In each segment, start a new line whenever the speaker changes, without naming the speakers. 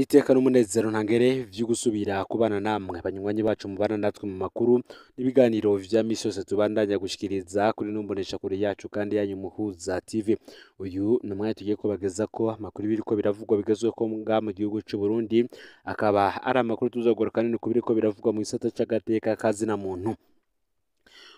iteka n'umunezero ntangere vyo gusubira kubana namwe banywanyi bacu mubana natwe mu makuru n'ibiganiro vya misi yose tubandanya gushikiriza kuri numbonesha kure yacu kandi yanyu Muhuza TV. Uyu ni umwanya tugiye kubagezako amakuru biriko biravugwa bigezweko nga mu gihugu c'u Burundi, akaba ari amakuru tuzogora kanini ku biriko biravugwa mu gisata c'agateka kazina muntu.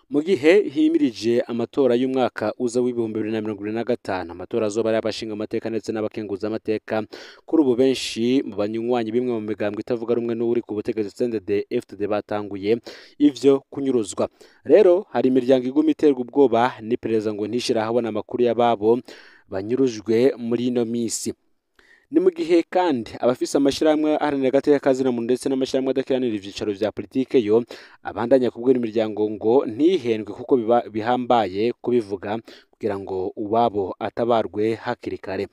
Mu gihe himirije amatora y'umwaka uza w'ibihumbi 2025, amatora azoba ari abashinga amateka ndetse n'abakenguza amateka. Kuri ubu benshi mu banywanyi bimwe mu migambwe itavuga rumwe n'uri ku butegetsi CNDD-FDD batanguye ivyo kunyuruzwa. Rero hari imiryango iguma iterwa ubwoba n'iperereza ngo ntishira ahabona amakuru y'ababo banyurujwe muri ino misi. Ni mu gihe kandi abafise amashirahamwe aharanira agateka kazina muntu ndetse n'amashirahamwe adakiranira ivyicaro vya politike yo abandanya kubwira imiryango ngo ntihendwe kuko bihambaye kubivuga kugira ngo uwabo atabarwe hakiri kare.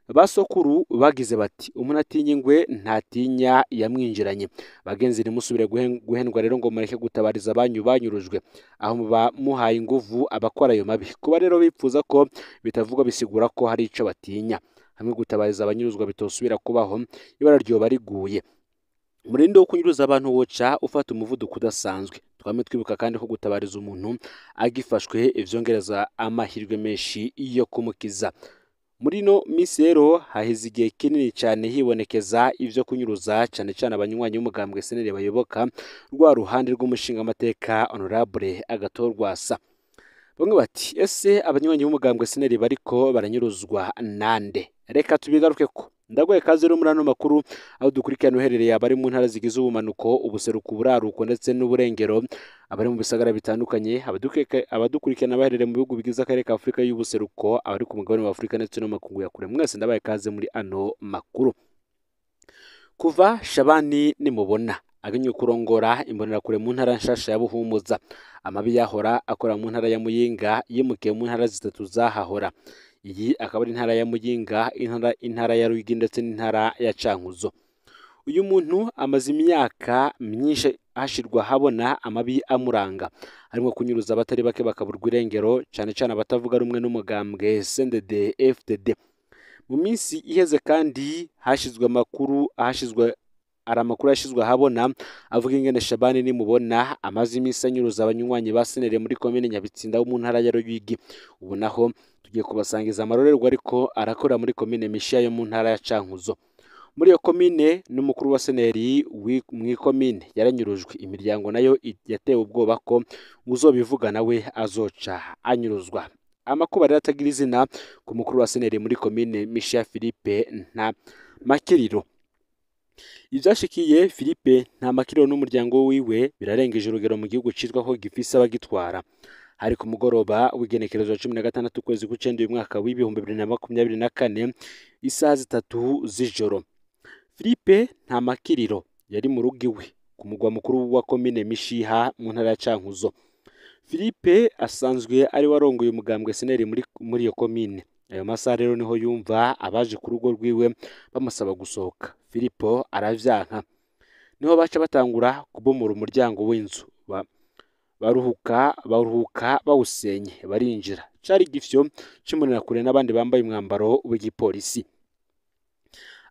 Basokuru bagize bati umuntu atinya ingwe ntatinya yamwinjiranye. Bagenzi ntimusubire guhendwa rero ngo mureke gutabariza abanyu banyurujwe aho muba muhaye inguvu abakora ayo mabi. Kuba rero bipfuza ko bitavugwa bisigura ko hari ico batinya. Hamwe gutabariza abanyuruzwa bitosubira kubaho ibara ryoba riguye. Murindo wo kunyuruza abantu woca ufata umuvuduko udasanzwe. Twame twibuka kandi ko gutabariza umuntu agifashwe ivyongereza amahirwe menshi yo kumukiza. Muri no misi rero haheze igihe kinini cyane hibonekeza ivyo kunyuruza cyane cyane abanywanyi b'umugambwe SNL bayoboka rwa ruhande rw'umushinga amateka Honorable Agathon Rwasa. Bamwe bati ese abanywanyi b'umugambwe SNL bariko baranyuruzwa nande? Reka tubigaruke ko ndagoye kaze rero muri ano makuru aho dukurikirana uherereye abari mu ntara zigize ubumanuko, ubuseruko, uburaruko ndetse n'uburengero, abari mu bisagara bitandukanye, abadukurikirana baherereye mu bihugu bigize akarere ka Afurika y'ubuseruko, abari ku mugabane wa Afurika ndetse no makungu ya kure. Mwese ndabaye kaze muri ano makuru. Kuva Shabani nimubona agenye kurongora imbonerakure mu ntara nshasha ya Buhumuza, amabi yahora akora mu ntara ya Muyinga yimukiye mu ntara zitatu zahahora. Iyi akaba ari intara ya Muyinga, intara ya Ruyigi ndetse n'intara ya Cankuzo. Uyu muntu amaze imyaka myinshi hashirwa habona amabi amuranga, harimo kunyuruza abatari bake bakaburwa irengero, cyane cyane abatavuga rumwe n'umugambwe CNDD-FDD. Mu minsi iheze kandi hashizwe amakuru yashizwe habona avuga ingene Shabani nimubona amaze imisi anyuruza abanywanyi ba SNL muri komine Nyabitsinda wo mu ntara ya Ruyigi. Ubu naho tugiye kubasangiza amarorerwa ariko arakora muri komine Mishiha yo mu ntara ya Cankuzo. Muri iyo komine n'umukuru wa SNL mw'ikomine yaranyurujwe, imiryango nayo yatewe ubwoba ko uzobivuga nawe azoca anyuruzwa. Amakuba rero atagira izina ku mukuru wa SNL muri komine Mishiha Philippe Ntamakiriro. Ivyashikiye Philippe Ntamakiriro n'umuryango wiwe birarengeje urugero mu gihugu citwa ko gifise abagitwara. Hari ku mugoroba w'igenekerezo 16 ukwezi kw'icenda uyu mwaka w'ibihumbi 2024 isaha 3 z'ijoro. Philippe Ntamakiriro yari mu rugo iwe ku mugwa mukuru wa komine Mishiha mu ntara ya Cankuzo. Philippe asanzwe ari warongoye umugambwe SNL muri iyo komine. Ayo masaha rero niho yumva abaje ku rugo rwiwe bamusaba gusohoka. Philippe aravyanka. Niho baca batangura kubomora umuryango w'inzu. Baruhuka bawusenye barinjira. Cari gifyo c'imbonerakure n'abandi bambaye umwambaro w'igipolisi.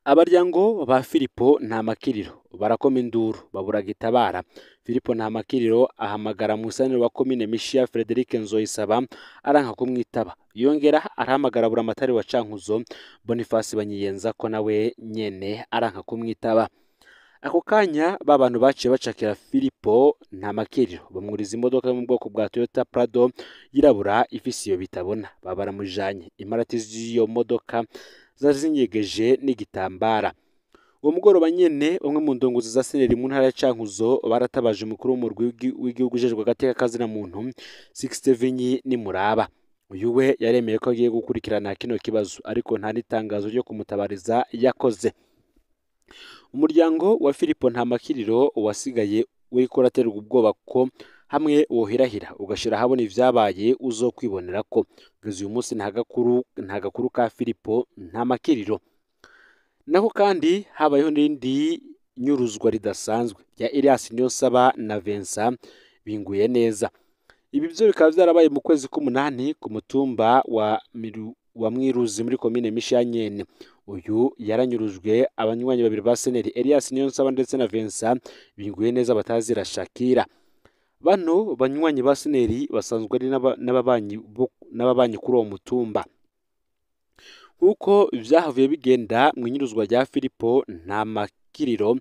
Abaryango ba Philippe Ntamakiriro barakoma induru babura gitabara. Philippe Ntamakiriro ahamagara musanire wa komine Mishiha Frederic Nzoyisaba aranka kumwitaba. Yongera arahamagara buramatari wa Cankuzo Boniface Banyiyenza ko nawe nyene aranka kumwitaba. Ako kanya babantu baciye bacakira Philippe Ntamakiriro bamwuriza imodoka yo mu bwoko bwa Toyota Prado yirabura ifise iyo bitabona. Babaramujanye. Imparati z'iyo modoka zazinyegeje n'igitambara. Uwo mugoroba nyene umwe mu ndongozi za SNL mu ntara ya Cankuzo baratabaje umukuru w'umurwi w'igihugu ujejwe agateka kazina muntu Sixte Nimuraba. Uyu we yaremeye ko agiye gukurikirana kino kibazo ariko nta nitangazo ryo kumutabariza yakoze. Umuryango wa Philippe Ntamakiriro wasigaye uriko uraterwa ubwoba ko hamwe wohirahira ugashira habona ivyabaye uzokwibonera ko kugeza uyu munsi nta gakuru ka Philippe Ntamakiriro. Naho kandi habayeho n'indi nyuruzwa ridasanzwe ya Elias Niyonsaba na Vincent Binguye neza. Ibi byo bikaba byarabaye mu kwezi k'umunani ku mutumba wa Mwiruzi muri komine Mishanyene. Uyu yaranyurujwe abanywanyi babiri ba seneri Elias Niyonsaba ndetse na Vincent binguye neza batazira Shakira. Bano banywanyi ba seneri basanzwe ari n'ababanyi kuri uwo mutumba. Nk'uko vyahavuye bigenda mu inyuruzwa rya Filipo Ntamakiriro,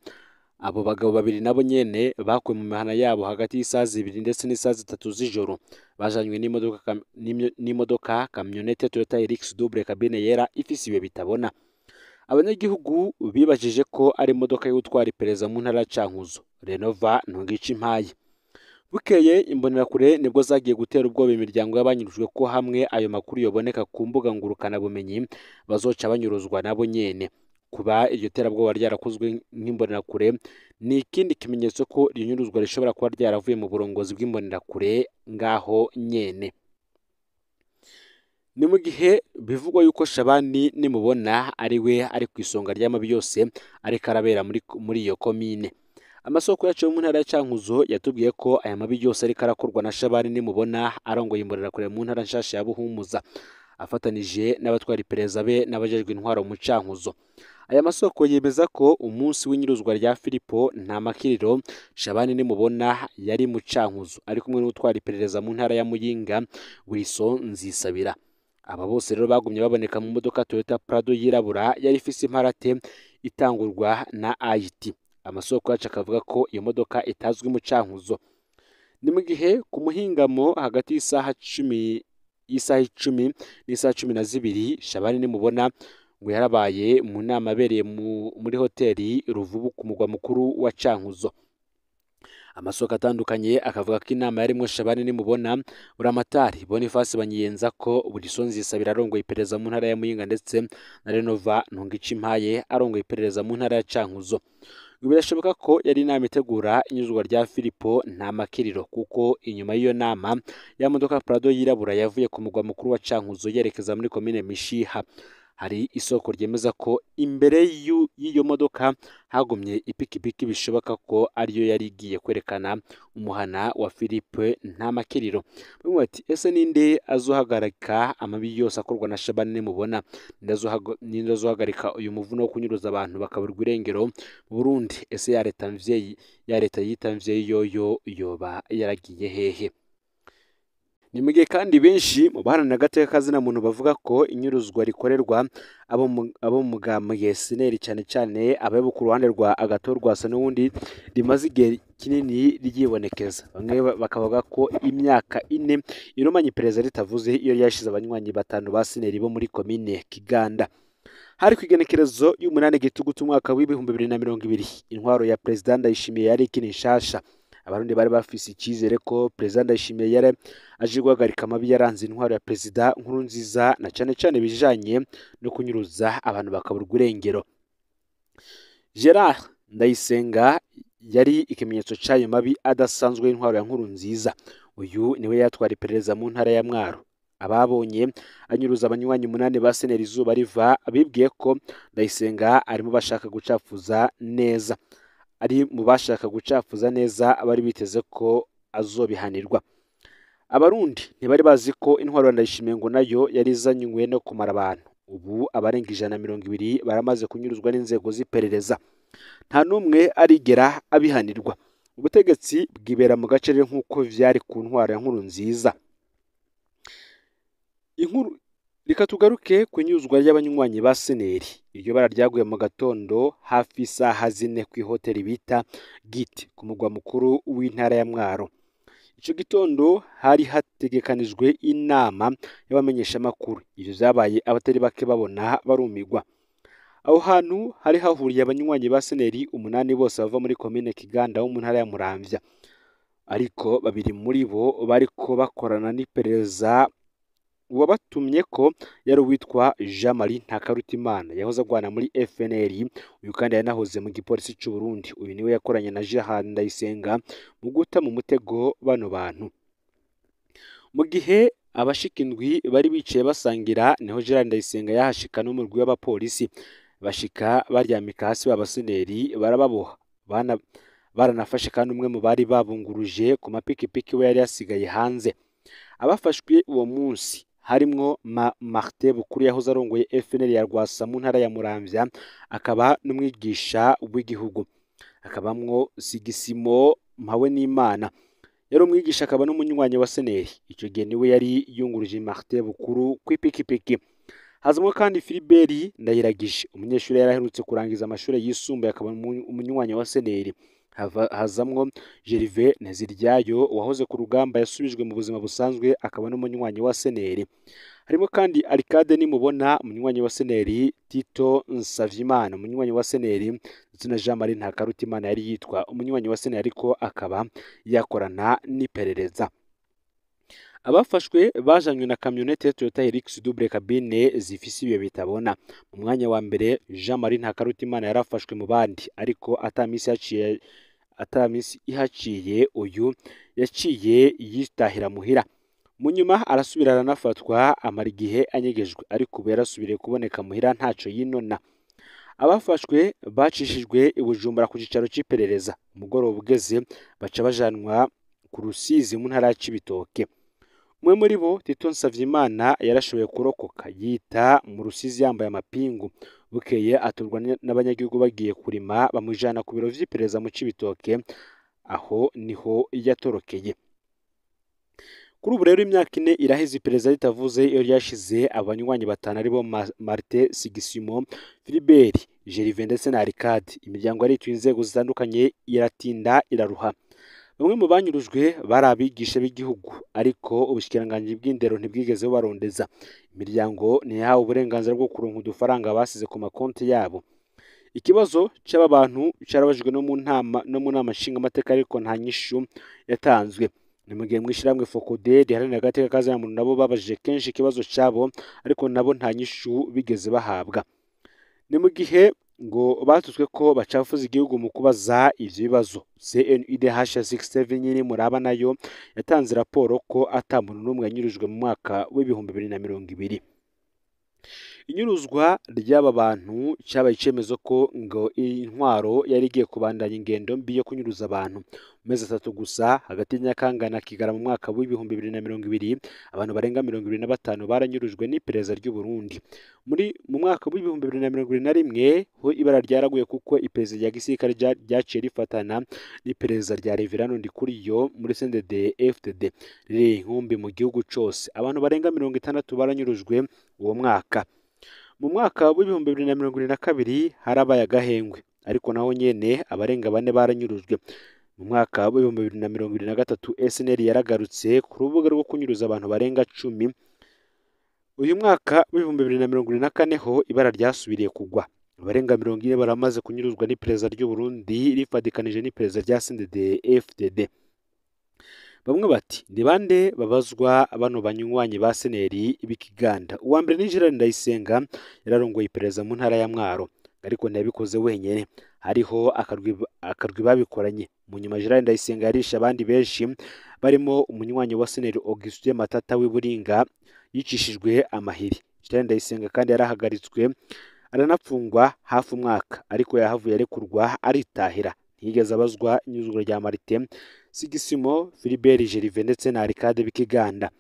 abo bagabo babiri nabo nyene bakuwe mu mihana yabo hagati y'isaha 2 ndetse n'isaha 3 z'ijoro. Bajanywe n'imodoka kamyonete Toyota Hilux double cabine yera ifise ibiyo bitabona. Abanyagihugu bibajije ko ari imodoka yo gutwara iperereza mu ntara ya Cankuzo, Renova Ntungica Impaye. Bukeye imbonerakure nibwo zagiye gutera ubwoba imiryango y'abanyurujwe ko hamwe ayo makuru yoboneka ku mbuga ngurukana bumenyi bazoca banyuruzwa nabo nyene. Kuba iryo terabwoba ryarakozwe nk'imbonerakure ni ikindi kimenyetso ko iryo nyuruzwa rishobora kuba ryaravuye mu burongozi bw'imbonerakure ngaho nyene. Ni mu gihe bivugwa yuko Shabani nimubona ariwe ari ku isonga ry'amabi yose ariko arabera muri iyo komine. Amasoko yacu yo mu ntara ya Cankuzo yatubwiye ko aya mabi yose ariko arakorwa na Shabani nimubona arongoye imbonerakure mu ntara nshasha ya Buhumuza, afatanije n'abatwara iperereza be n'abajejwe intwaro mu Cankuzo. Aya masoko yemeza ko umunsi w'inyuruzwa rya Filipo Ntamakiriro, Shabani nimubona yari mu Cankuzo ari kumwe n'utwara iperereza mu ntara ya Muyinga, Wilson Nzisabira. Aba bose rero bagumye baboneka mu modoka Toyota Prado yirabura yari ifise imparate itangurwa na IT. Amasoko yacu akavuga ko iyo modoka itazwi mu Cankuzo. Ni mu gihe ku muhingamo hagati y'isaha 10 n'isaha 12 Shabani nimubona ngo yarabaye mu nama abereye muri hoteli Ruvubu ku mugwa mukuru wa Cankuzo. Amasoko atandukanye akavuga ko inama yarimwo Shabani nimubona, Buramatari Boniface Banyiyenza ko Wilson Nzisabira arongoye iperereza mu ntara ya Muyinga ndetse na Renova Ntungica Impaye arongoye iperereza mu ntara ya Cankuzo. Birashoboka ko yari inama itegura inyuruzwa rya Filipo Ntamakiriro, kuko inyuma y'iyo nama ya modoka Prado yirabura yavuye ku mugwa mukuru wa Cankuzo yerekeza muri komine Mishiha. Hari isoko ryemeza ko imbere y'iyo modoka hagumye ipikipiki bishoboka ko ariyo yari igiye kwerekana umuhana wa Filipo Ntamakiriro. Bamwe bati ese ninde azohagarika amabi yose akorwa na Shabani nimubona? Ninde azohagarika uyu muvuno wo kunyuruza abantu bakaburwa irengero mu Burundi? Ese ya leta yitamvye yoyo yoba yaragiye hehe? Ni mu gihe kandi benshi mu baharanira agateka kazina muntu bavuga ko inyuruzwa rikorerwa abo mu mugambwe seneri cyane cyane ababo ku ruhande rwa Agathon Rwasa n'ubundi rimaze igihe kinini ryibonekeza. Bamwe bakavuga ko imyaka 4 irumanye iperereza ritavuze iyo yashize abanywanyi 5 ba seneri bo muri komine Kiganda. Hari ku igenekerezo y'umunani Gitugutu umwaka w'ibihumbi 2020 intwaro ya President Ndayishimiye yari ikini nshasha. Abarundi bari bafise icyizere ko President Ndayishimiye yari aje guhagarika amabi yaranze intwaro ya Perezida Nkurunziza na cyane cyane bijanye no kunyuruza abantu bakaburwa irengero. Gerard Ndayisenga yari ikimenyetso cy'ayo mabi adasanzwe y'intwaro ya Nkurunziza. Uyu niwe yatwara iperereza mu ntara ya Mwaro. Ababonye anyuruza abanywanyi 8 ba seneri izuba riva abibwiye ko Ndayisenga arimo bashaka gucafuza neza. Ari mu bashaka gucafuza neza abari biteze ko azobihanirwa. Abarundi ntibari bazi ko intwaro ya Ndayishimiye ngo nayo yari izanywe no kumara abantu. Ubu abarenga 120 baramaze kunyuruzwa n'inzego z'iperereza. Nta numwe arigera abihanirwa. Ubutegetsi bwibera mu gace rero nk'uko vyari ku ntwaro ya Nkurunziza. Inkuru reka tugaruke ku nyuzwa y'abanywanyi ba seneri. Iryo bara ryaguye mu gatondo hafi isaha 4 ku hoteli bita Giti ku mugwa mukuru w'intara ya Mwaro. Ico gitondo hari hategekanijwe inama y'abamenyesha makuru. Ivyo zabaye abatari bake babona barumigwa. Aho hantu hari hahuriye abanywanyi ba seneri 8 bose bava muri komine Kiganda wo mu ntara ya Muramvya. Ariko babiri muri bo bariko bakorana n'iperereza. Uwabatumye ko yari witwa Jean Marie Ntakarutimana yahoze agwana muri FNL. Uyu kandi yanahoze mu gipolisi cy'u Burundi. Uyu niwe yakoranye na Gerard Ndayisenga mu guta mu mutego bano bantu. Mu gihe abashikindwi bari bicaye basangira, niho Gerard Ndayisenga yahashika n'umurwi w'abapolisi. Bashika baryamika hasi b'abaseneri barababoha. Baranafashe kandi umwe mu bari babunguruje ku mapikipiki we yari yasigaye hanze. Abafashwe uwo munsi harimwo Martin Bukuru yahoze arongoye FNL ya Rwasa mu ntara ya Muramvya, akaba n'umwigisha w'igihugu. Hakabamwo Sigisimo Mpawenimana yari umwigisha akaba n'umunywanyi wa seneri, icyo gihe niwe yari yunguruje Martin Bukuru kw'ipikipiki. Hazamwo kandi Philibert Ndayiragije, umunyeshuri yari aherutse kurangiza amashuri yisumbuye akaba umunywanyi wa seneri. Hazamwo Gervais Nteziryayo wahoze ku rugamba yasubijwe mu buzima busanzwe akaba n'umunywanyi wa seneri. Harimo kandi Arcade Nimubona umunywanyi wa seneri, Tito Nsavyimana umunywanyi wa seneri, ndetse na Jean Marie Ntakarutimana yari yitwa umunywanyi wa seneri ariko akaba yakorana n'iperereza. Abafashwe bajanywe na kamyonete Toyota Hilux double cabine zifise ibiyo bitabona. Mu mwanya wa mbere Jean Marie Ntakarutimana yarafashwe mu bandi, ariko atamisi ihaciye uyu yaciye yitahira muhira. Mu nyuma arasubira aranafatwa amara igihe anyegejwe, ariko ubu yarasubiriye kuboneka muhira ntaco yinona. Abafashwe bacishijwe i Bujumbura ku cicaro c'iperereza, umugoroba ugeze baca bajanwa ku Rusizi mu ntara ya Cibitoke. Umwe muri bo Tito Nsavyimana yarashoboye kurokoka yita mu Rusizi yambaye amapingu. Bukeye aturwa n'abanyagihugu bagiye kurima bamujana ku biro vy'iperereza mu Cibitoke, aho niho yatorokeye. Kuri ubu rero imyaka 4 iraheze iperereza ritavuze iyo ryashize abanywanyi batanu aribo Martin, Sigisimo, Philibert, Gervais ndetse na Arcade. Imiryango yarituye inzego zitandukanye iratinda iraruha. Bamwe mu banyurujwe bari abigisha b'igihugu, ariko ubushikiranganji bw'indero ntibwigeze bubarondeza. Imiryango ntiyahawe uburenganzira bwo kuronka udufaranga basize ku makonti yabo. Ikibazo c'aba bantu carabajijwe no mu nama nshingamateka, ariko nta nyishu yatanzwe. Ni mu gihe mw'ishirahamwe Focode riharanira agateka kazina muntu nabo babajije kenshi ikibazo cabo, ariko nabo nta nyishu bigeze bahabwa. Ni mu gihe ngo batutswe ko bacafuza igihugu mu kubaza ivyo bibazo. CNUDH 67 nyiri muraba nayo yatanze raporo ko ata muntu n'umwe yanyurujwe mu mwaka w'ibihumbi 2020. Inyuruzwa ry'aba bantu cyabaye icemezo ko ngo intwaro yari igiye kubandanya ingendo mbi yo kunyuruza abantu. Mu mezi 3 gusa hagati y'Nyakanga na Kigarama mu mwaka w'ibihumbi 2020 abantu barenga 25 baranyurujwe n'iperereza ry'u Burundi. Mu mwaka w'ibihumbi 2021 ho ibara ryaraguye kuko iperereza rya gisirikare ryaciye rifatana n'iperereza rya Reverano Ndikuriyo muri CNDD FDD riri inkumbi mu gihugu cose. Abantu barenga 60 baranyurujwe uwo mwaka. Mu mwaka w'ibihumbi 2022 harabaye agahengwe, ariko naho nyene abarenga 4 baranyurujwe. Mu mwaka w'ibihumbi 2023 SNL yaragarutse ku rubuga rwo kunyuruza abantu barenga 10. Uyu mwaka w'ibihumbi 2024 ho ibara ryasubiriye kugwa. Abarenga 40 baramaze kunyuruzwa n'iperereza ry'u Burundi rifadikanije n'iperereza rya CNDD FDD. Bamwe bati ndi bande babazwa bano banywanyi ba seneri b'Ikiganda. Uwa mbere ni Gerard Ndayisenga yararongoye iperereza mu ntara ya Mwaro, ariko ntiyabikoze wenyene, hariho akarwi babikoranye. Mu nyuma Gerard Ndayisenga yarisha abandi benshi barimo umunywanyi wa seneri Augustin Matata w'Iburinga yicishijwe amahiri. Gerard Ndayisenga kandi yarahagaritswe aranapfungwa hafi umwaka, ariko yahavuye arekurwa aritahira. Ntiyigeze abazwa inyuruzwa rya Martin, Sigisimo, Philibert, Gervais ndetse na Arcade b'Ikiganda.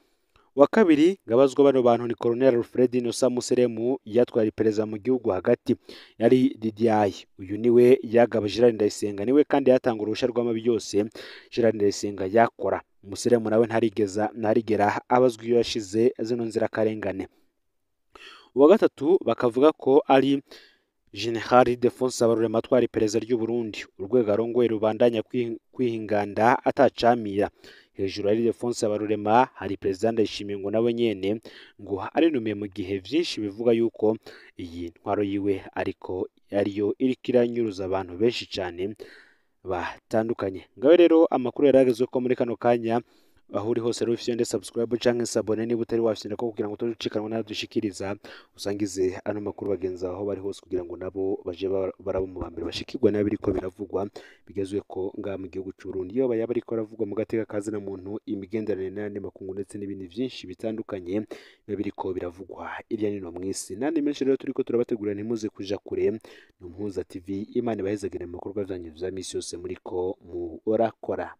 Wa kabiri ngabazwa bano bantu ni Colonel Alfred Innocent Museremu yatwara iperereza mu gihugu hagati, yari DDI. Uyu niwe yagaba Gerard Ndayisenga, niwe kandi yatanga uruhusha rw'amabi yose Gerard Ndayisenga yakora. Museremu nawe ntarigera abazwa iyo yashize zino nzira karengane. Uwa gatatu bakavuga ko ari General Defonse Habarurema atwara iperereza ry'u Burundi, urwego arongoye rubandanya kwihinganda atacamira. Hejuru ari Defonse Habarurema hari Perezida Ndayishimiye ngo nawe nyene ngo arinumiye, mu gihe vyinshi bivuga yuko iyi ntwaro yiwe ariko ariyo iriko iranyuruza abantu benshi cyane batandukanye. Ngawe rero amakuru yaragezwe ko muri kano kanya aho uri hose rufise ndetse subscribe canke sabone niba utari wafite ko kugira ngo tucikanwe n'adushikiriza usangize ano makuru bagenza aho bari hose kugira ngo nabo baje barabo mu bambere bashikirwa n'abiriko biravugwa bigezwe ko nga mu gihugu cy'u Burundi. Yo bayaba ariko ravuga mu gateka kazina muntu imigenderanire n'andi makungu ndetse n'ibindi vyinshi bitandukanye biriko biravugwa irya nino mwisi. Nandi menshi rero turiko turabategura ntimuze kuja kure. Numpuza TV, Imana ibahezagire mu bikorwa byanyu vya misi yose muriko mu orakora.